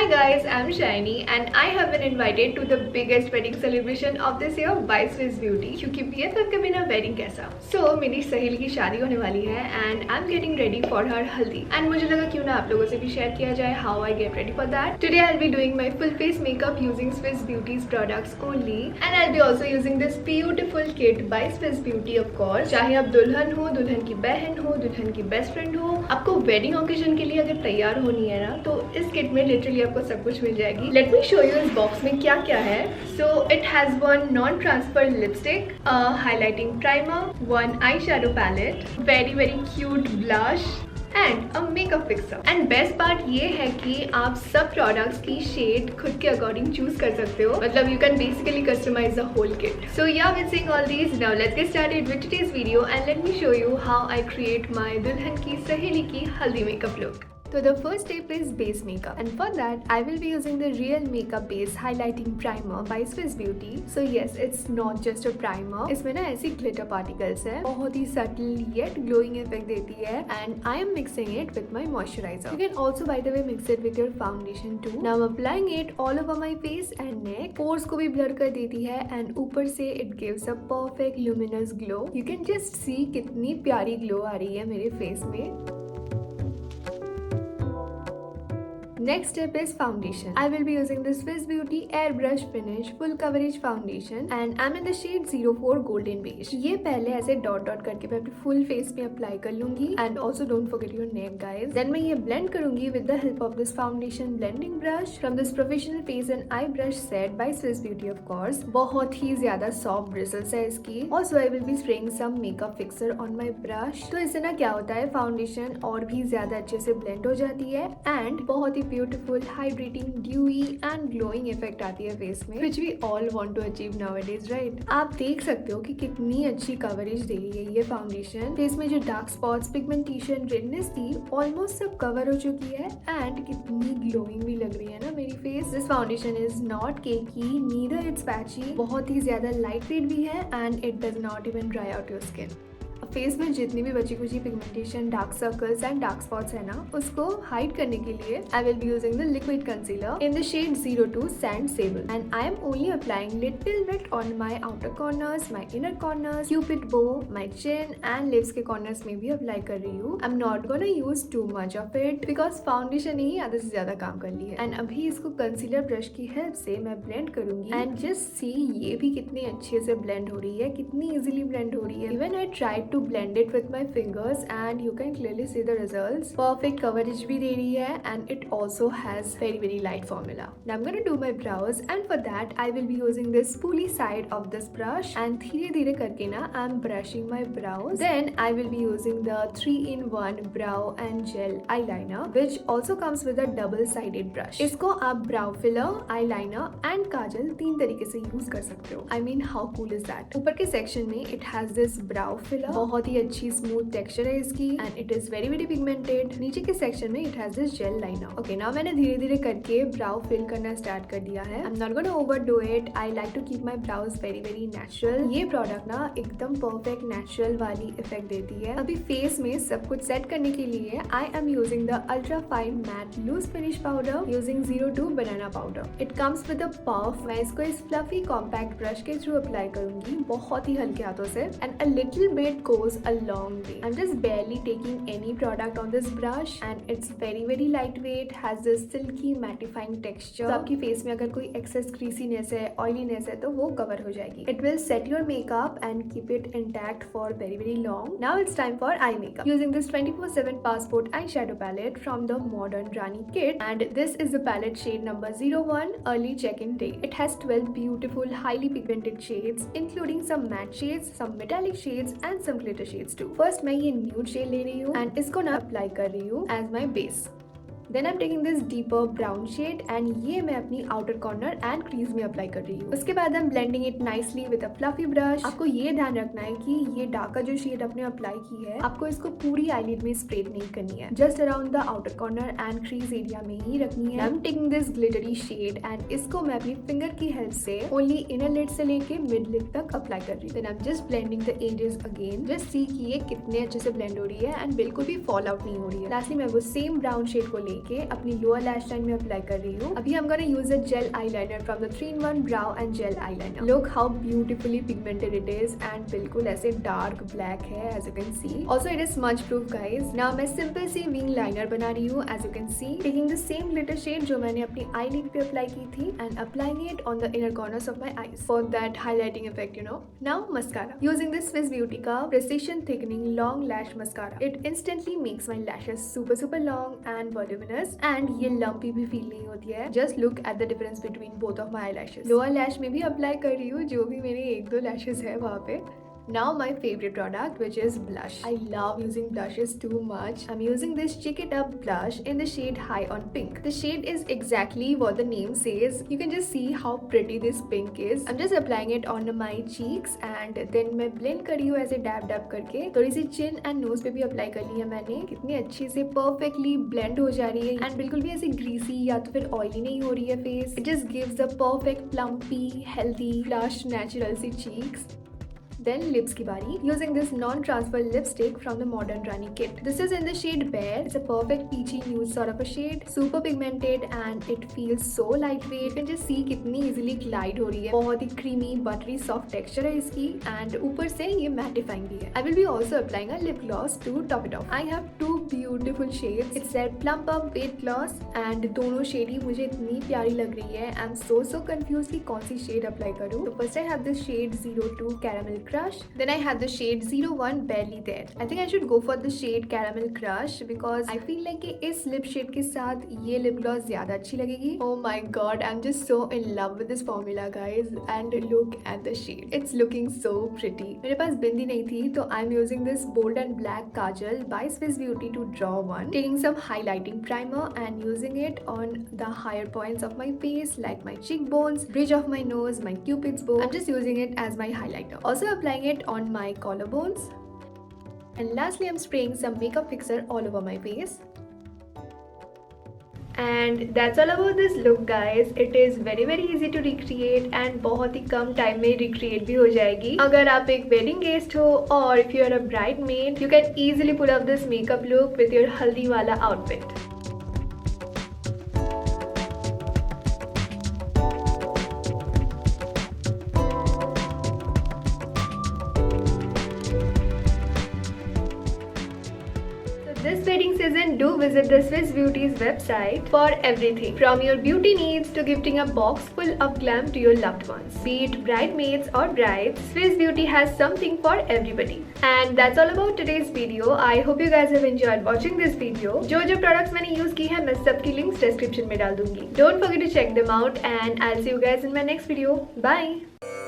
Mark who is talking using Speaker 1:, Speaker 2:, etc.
Speaker 1: Hi guys, I'm Shiny and I have been invited to the biggest wedding celebration of this year by Swiss Beauty क्योंकि BFF के बिना wedding कैसा। So मेरी सहेली की शादी होने वाली है and I'm getting ready for her हल्दी and मुझे लगा क्यों ना आप लोगों से भी share किया जाए how I get ready for that. Today I'll be doing my full face makeup using Swiss Beauty's products only and I'll be also using this beautiful kit by Swiss Beauty of course. चाहे आप दुल्हन हो, दुल्हन की बहन हो, दुल्हन की बेस्ट फ्रेंड हो, आपको वेडिंग ओकेजन के लिए अगर तैयार होनी है ना तो इस किट में लिटरली आपको सब कुछ मिल जाएगी। लेट मी शो यू इस बॉक्स में क्या क्या है। So it has one non transfer lipstick, highlighting primer, one eye shadow palette, very very cute blush and a makeup fixer. And best part ये है कि आप सब प्रोडक्ट्स की शेड खुद के अकॉर्डिंग चूज कर सकते हो, मतलब you can basically customise the whole kit. So yeah with seeing all these, now let's get started with today's video and let me show you how I create my दुल्हन की सहेली की haldi makeup look. So the first step is base makeup and for that I will be using the Real Makeup Base Highlighting Primer by Swiss Beauty. So yes, it's not just a primer. इसमें ना ऐसी glitter particles है, बहुत ही subtle yet glowing effect देती है and I am mixing it with my moisturizer. You can also by the way mix it with your foundation too. Now I'm applying it all over my face and neck. Pores को भी blur कर देती है and ऊपर से it gives a perfect luminous glow. You can just see कितनी प्यारी glow आ रही है मेरे face में। Next step is foundation. I will be using the Swiss Beauty Airbrush Finish Full Coverage Foundation and I'm in the shade 04 Golden Beige. ये पहले ऐसे dot dot करके मैं अपने फुल फेस पे अप्लाई कर लूंगी and also don't forget your neck guys. Then मैं ये blend करूंगी with the help of this foundation blending brush from this professional face and eye brush set by Swiss Beauty of course. बहुत ही ज्यादा soft bristles है इसकी. Also I will be spraying some makeup fixer on my brush. तो इससे ना क्या होता है, फाउंडेशन और भी ज्यादा अच्छे से blend हो जाती है and बहुत ही beautiful hydrating dewy and glowing effect आती है फेस में, which we all want to achieve nowadays, right? आप देख सकते हो कि कितनी अच्छी कवरेज दे रही है ये फाउंडेशन। फेस में जो डार्क स्पॉट्स, पिगमेंटेशन, रेडनेस थी ऑलमोस्ट सब कवर हो चुकी है एंड कितनी ग्लोइंग भी लग रही है ना मेरी face. This foundation is not cakey, neither it's patchy, बहुत ही ज्यादा लाइट वेट भी है and it does not even dry out your skin. Face में जितनी भी बची कुची pigmentation, dark circles and dark spots है ना, उसको हाइड करने के लिए I will be using the liquid concealer in the shade 02 sand sable and I am only applying little bit on my outer corners, my inner corners, cupid bow, my chin and lips के corners में भी apply कर रही हूँ। I am not gonna use too much of it because foundation ही आधे से ज्यादा काम कर ली है एंड अभी इसको कंसीलर ब्रश की हेल्प से मैं ब्लेंड करूंगी एंड जस्ट सी ये भी कितनी अच्छे से ब्लेंड हो रही है, कितनी इजिली ब्लेंड हो रही है। Even I tried to blend it with my fingers and you can clearly see the results. Perfect coverage भी दे रही है and it also has very light formula. Now I'm going to do my brows and for that I will be using this spoolie side of this brush and धीरे धीरे करके ना I'm brushing my brows. Then I will be using the 3-in-1 brow and gel eyeliner which also comes with a double-sided brush. इसको आप brow filler, eyeliner and काजल तीन तरीके से use कर सकते हो। I mean how cool is that? ऊपर के सेक्शन में it has this brow filler, बहुत ही अच्छी स्मूथ टेक्सचर है इसकी and it is very pigmented. नीचे के सेक्शन में it has this jail liner. Okay now मैंने धीरे धीरे करके ब्राउ फिल करना स्टार्ट कर दिया है। I am not gonna overdo it, I like to keep my brows very natural. ये प्रोडक्ट ना एकदम परफेक्ट नेचुरल वाली इफेक्ट देती है। अभी फेस में सब कुछ सेट करने के लिए I am using the ultra fine matte loose finish powder using 02 banana powder. It comes with a puff. मैं इसको इस फ्लफी कॉम्पैक्ट ब्रश के थ्रू अप्लाई करूंगी बहुत ही हल्के हाथों से and a little bit goes a long way. I'm just barely taking any product on this brush and it's very lightweight, has this silky mattifying texture. तो आपकी face में अगर कोई excess creasiness है, oiliness है तो वो cover हो जाएगी. It will set your makeup and keep it intact for very long. Now it's time for eye makeup. Using this 24/7 Passport eyeshadow palette from the Modern Rani kit and this is the palette shade number 01 Early Check-in Day. It has 12 beautiful highly pigmented shades including some matte shades, some metallic shades and some glitter shades too. First मैं ये nude shade ले रही हूँ and इसको ना apply कर रही हूँ as my base. Then I'm taking this deeper brown shade and ये मैं अपनी outer corner and crease में अप्लाई कर रही हूँ। उसके बाद I'm blending it nicely with a fluffy brush। आपको ये ध्यान रखना है कि ये डार्क जो शेड आपने अप्लाई की है आपको इसको पूरी eyelid में स्प्रेड नहीं करनी है, just around the outer corner and crease area में ही रखनी है। I'm taking this glittery shade and इसको मैं अपनी finger की हेल्प से only inner lid से लेके mid lid तक अप्लाई कर रही हूँ। Then I'm just blending the edges again, just see कि ये कितने अच्छे से blend हो रही है and बिल्कुल भी fall out नहीं हो रही है। Lastly मैं वो same brown shade को लेके लेके अपनी लोअर लैश लाइन में अप्लाई कर रही हूँ। अभी I'm gonna use a gel eyeliner from the 3-in-1 brow and gel eyeliner. Look how beautifully pigmented it is and बिल्कुल ऐसे dark black है as you can see. Also it is smudge proof guys. Now मैं simple सी wing liner बना रही हूँ as you can see. Taking the same glitter shade जो मैंने अपनी eyelid पे अप्लाई की थी and applying it on the inner corners of my eyes for that highlighting effect, you know. Now mascara. Using this Swiss Beauty का precision thickening long lash mascara. It instantly makes my lashes super long and voluminous and ये lumpy भी feel नहीं होती है. Just look at the difference between both of my eyelashes. Lower lash में भी apply कर रही हूँ जो भी मेरे 1-2 lashes है वहाँ पे. Now my favorite product which is blush. I love using blushes too much. I'm using this Chick It Up blush in the shade High on Pink. The shade is exactly what the name says. You can just see how pretty this pink is. I'm just applying it on my cheeks and then मैं blend कर रही हूँ ऐसे dab करके. थोड़ी सी chin and nose पे भी apply कर ली है मैंने. कितनी अच्छी से perfectly blend हो जा रही है and बिल्कुल भी ऐसे greasy या तो फिर oily नहीं हो रही है face. It just gives the perfect plumpy, healthy, flushed, natural C cheeks. Then lips की बारी. Using this non-transfer lipstick from the Modern Rani kit. This is in the shade Bare. It's a perfect peachy nude sort of a shade. Super pigmented and it feels so lightweight. You can just see कितनी easily glide हो रही है. बहुत ही creamy, buttery, soft texture है इसकी and ऊपर से ये mattifying भी है. I will be also applying a lip gloss to top it off. I have two beautiful shades. It's a Plump Up Weight Gloss and दोनों shade ही मुझे इतनी प्यारी लग रही है. I'm so confused कि कौन सी shade apply करूँ. So first I have this shade 02 Caramel Crush. Then I have the shade 01 Barely There. I think I should go for the shade Caramel Crush because I feel like कि इस lip shade के साथ ये lip gloss ज़्यादा अच्छी लगेगी. Oh my god, I'm just so in love with this formula guys and look at the shade. It's looking so pretty. मेरे पास बिंदी नहीं थी तो I'm using this bold and black kajal by Swiss Beauty to draw one. Taking some highlighting primer and using it on the higher points of my face like my cheekbones, bridge of my nose, my cupid's bow. I'm just using it as my highlighter. Also applying it on my collarbones. And lastly, I'm spraying some makeup fixer all over my face. And that's all about this look guys. It is very easy to recreate and बहुत ही कम time में recreate भी हो जाएगी. अगर आप एक wedding guest हो और if you are a bridesmaid, you can easily pull off this makeup look with your haldi wala outfit. This wedding season, do visit the Swiss Beauty's website for everything from your beauty needs to gifting a box full of glam to your loved ones. Be it bridesmaids or brides, Swiss Beauty has something for everybody. And that's all about today's video. I hope you guys have enjoyed watching this video. जो products मैंने use की है मैं सबकी links description में डाल दूंगी. Don't forget to check them out and I'll see you guys in my next video. Bye.